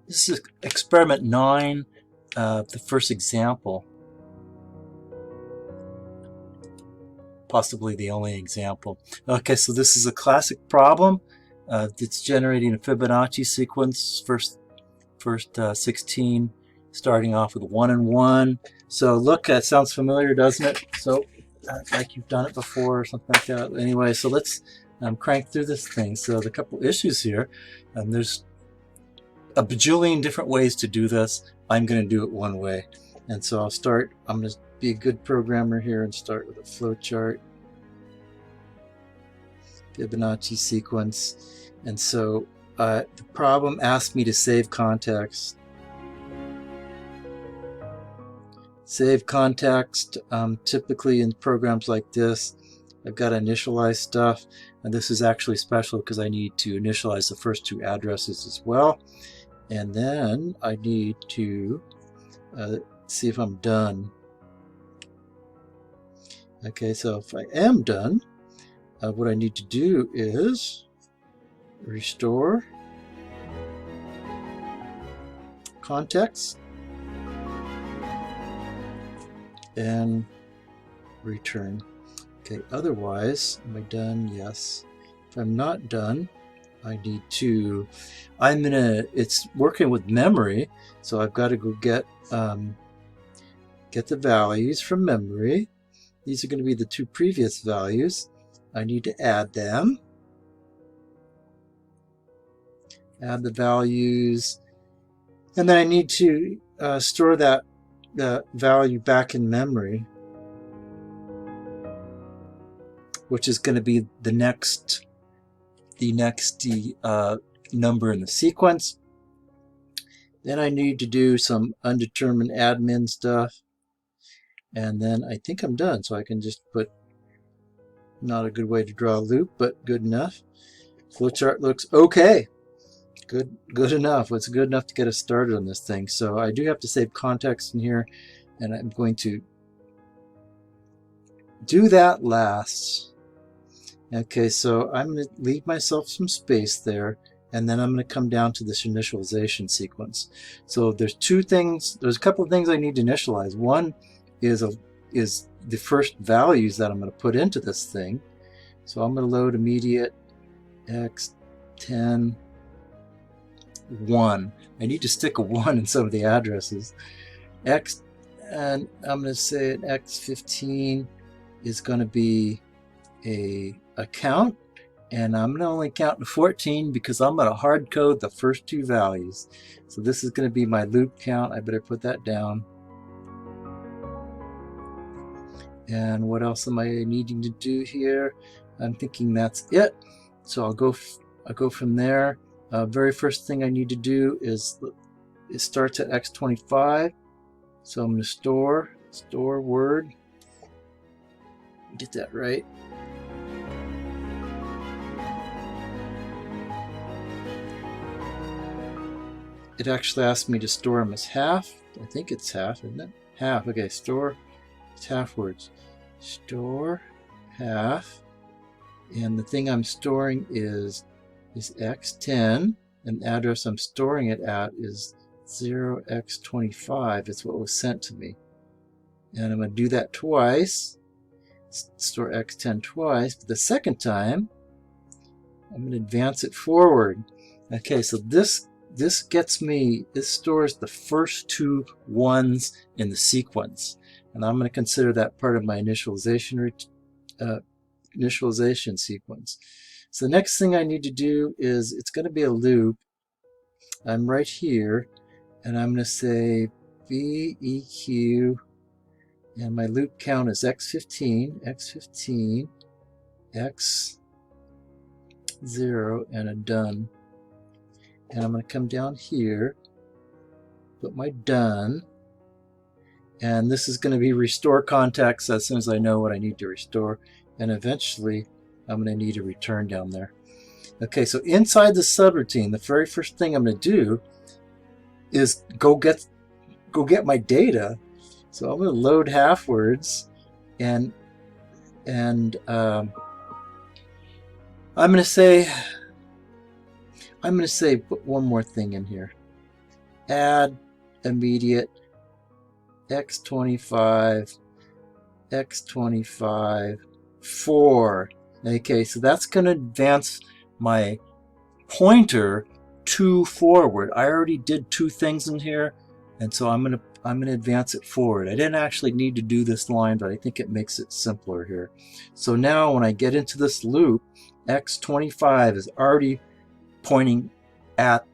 This is experiment 9, the first example, possibly the only example. Okay, so this is a classic problem. It's generating a Fibonacci sequence, first 16, starting off with 1 and 1. So look, that sounds familiar, doesn't it? So like you've done it before or something like that. Anyway, so let's crank through this thing. So the couple issues here, there's a bajillion different ways to do this. I'm going to do it one way. And so I'm going to be a good programmer here and start with a flowchart. Fibonacci sequence. And so the problem asked me to save context. Save context, typically in programs like this, I've got to initialize stuff. And this is actually special because I need to initialize the first 2 addresses as well. And then I need to see if I'm done. Okay, so if I am done, what I need to do is restore context and return. Okay, otherwise, am I done? Yes. If I'm not done, I need to, it's working with memory, so I've got to go get the values from memory. These are going to be the 2 previous values. I need to add them. Add the values. And then I need to store that value back in memory, which is going to be the next number in the sequence. Then I need to do some undetermined admin stuff. And then I think I'm done. So I can just put, not a good way to draw a loop, but good enough. Flowchart looks okay. Good enough. It's good enough to get us started on this thing. So I do have to save context in here, and I'm going to do that last. Okay, so I'm going to leave myself some space there, and then I'm going to come down to this initialization sequence. So there's 2 things. There's a couple of things I need to initialize. One is the first values that I'm going to put into this thing. So I'm going to load immediate x10 1. I need to stick a 1 in some of the addresses. And I'm going to say an x15 is going to be a count, and I'm going to only count to 14 because I'm going to hard code the first 2 values. So this is going to be my loop count. I better put that down. And what else am I needing to do here? I'm thinking that's it. So I'll go from there. Very first thing I need to do is it starts at x25. So I'm going to store word. Get that right. It actually asked me to store them as half. I think it's half, isn't it? Half. Okay, store. It's half words. Store half. And the thing I'm storing is x10, and the address I'm storing it at is 0x25. It's what was sent to me. And I'm going to do that twice. Store x10 twice. But the second time, I'm going to advance it forward. Okay, so this stores the first 2 1s in the sequence. And I'm going to consider that part of my initialization sequence. So the next thing I need to do is, it's going to be a loop. I'm right here, and I'm going to say BEQ, and my loop count is x15, x0, and a done. And I'm going to come down here, put my done, and this is going to be restore context as soon as I know what I need to restore, and eventually I'm going to need a return down there. Okay, so inside the subroutine, the very first thing I'm going to do is go get my data. So I'm going to load half words, and I'm going to say I'm going to say put one more thing in here. Add immediate x25, x25, 4. Okay, so that's going to advance my pointer 2 forward. I already did 2 things in here, and so I'm gonna advance it forward. I didn't actually need to do this line, but I think it makes it simpler here. So now when I get into this loop, x25 is already pointing at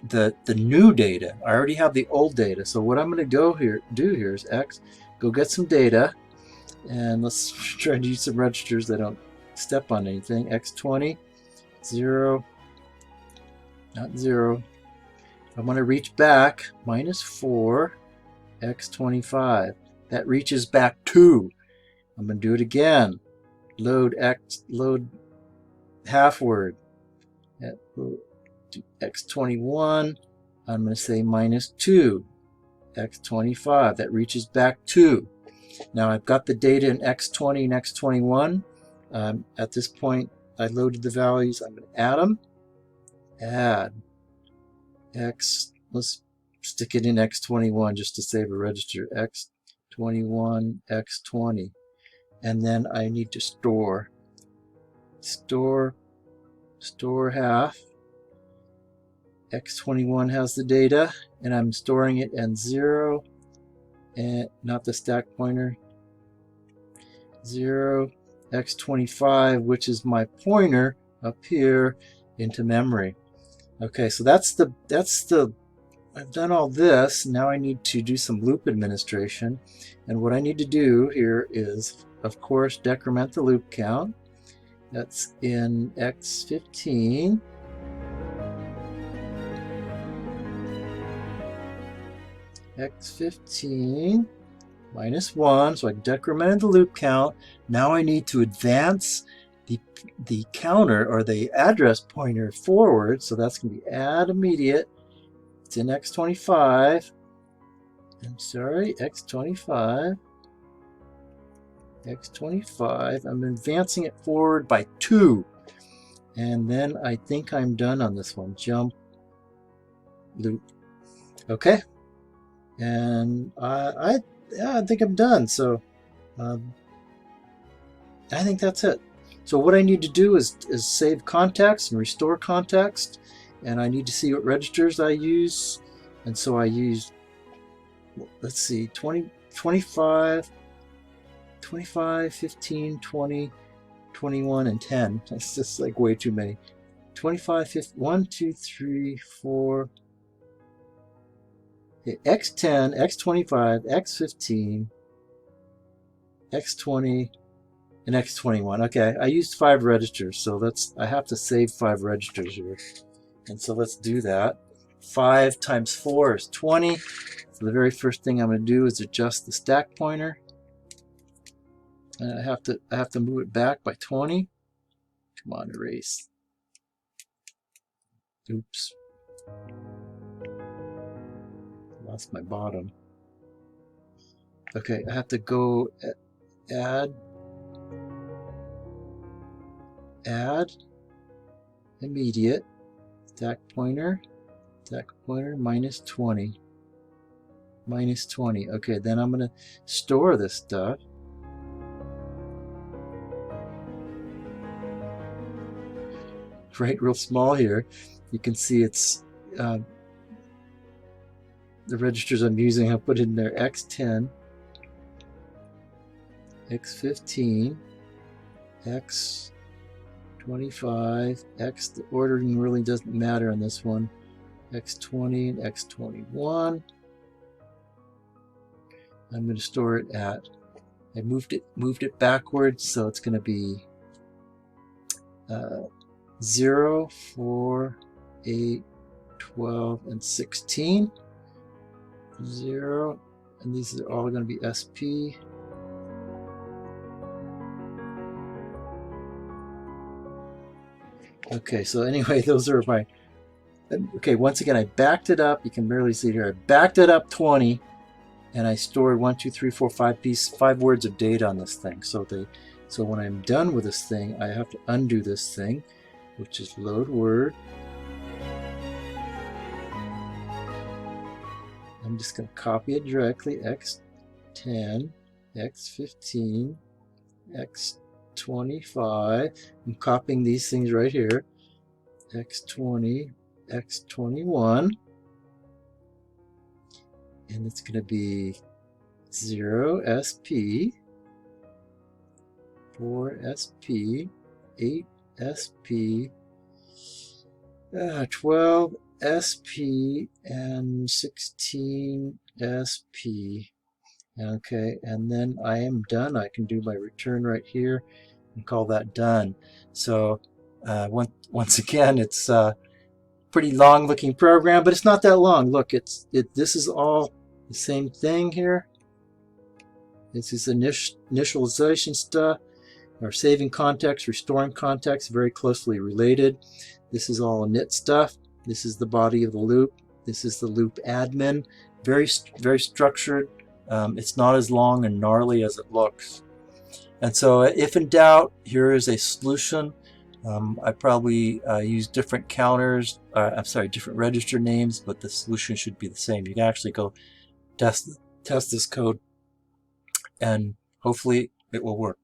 the new data. I already have the old data. So what I'm going to do here is go get some data, and let's try to use some registers that don't step on anything. x20, 0, not 0. I want to reach back, -4, x25. That reaches back 2. I'm going to do it again. Load half word. x21. I'm going to say -2, x25. That reaches back 2. Now I've got the data in x20 and x21. At this point, I loaded the values. I'm going to add them. Add x, let's stick it in x21 just to save a register. x21, x20. And then I need to store half. x21 has the data, and I'm storing it in 0, and not the stack pointer. 0, x25, which is my pointer up here into memory. Okay, so that's I've done all this. Now I need to do some loop administration, and what I need to do here is, of course, decrement the loop count. That's in x15. x15 -1, so I decremented the loop count. Now I need to advance the counter or the address pointer forward, so that's going to be add immediate. It's in x25. I'm sorry, x25. I'm advancing it forward by 2. And then I think I'm done on this one. Jump loop. Okay. And I think I'm done. So I think that's it. So what I need to do is save context and restore context, and I need to see what registers I use. And so I use, let's see, 25, 15, 20, 21, and 10. That's just like way too many. 25, 50, 1, 2, 3, 4. Okay, x10, x25, x15, x20, and x21. Okay, I used 5 registers, so I have to save 5 registers here. And so let's do that. 5 times 4 is 20. So the very first thing I'm going to do is adjust the stack pointer. And I have to move it back by 20. Come on, erase. Oops. Lost my bottom. Okay, I have to go add immediate stack pointer -20. Okay, then I'm going to store this stuff. Right, real small here. You can see it's the registers I'm using. I put in there x10, x15, x25, x. The ordering really doesn't matter on this one. x20 and x21. I'm going to store it at. I moved it backwards, so it's going to be 0, 4, 8, 12, and 16. 0, and these are all going to be SP. Okay, so anyway, those are my. Okay, once again, I backed it up. You can barely see it here. I backed it up 20, and I stored 1, 2, 3, 4, 5 words of data on this thing. So when I'm done with this thing, I have to undo this thing, which is load word. I'm just going to copy it directly, x10, x15, x25. I'm copying these things right here, x20, x21, and it's going to be 0 SP, 4 SP, 8 SP, 12 SP, and 16 SP. Okay, and then I am done. I can do my return right here and call that done. So once again, it's a pretty long looking program, but it's not that long. Look, this is all the same thing here. This is initialization stuff, or saving context, restoring context, very closely related. This is all init stuff. This is the body of the loop. This is the loop admin. Very structured. It's not as long and gnarly as it looks. And so if in doubt, here is a solution. I probably use different counters, different register names, but the solution should be the same. You can actually go test this code, and hopefully it will work.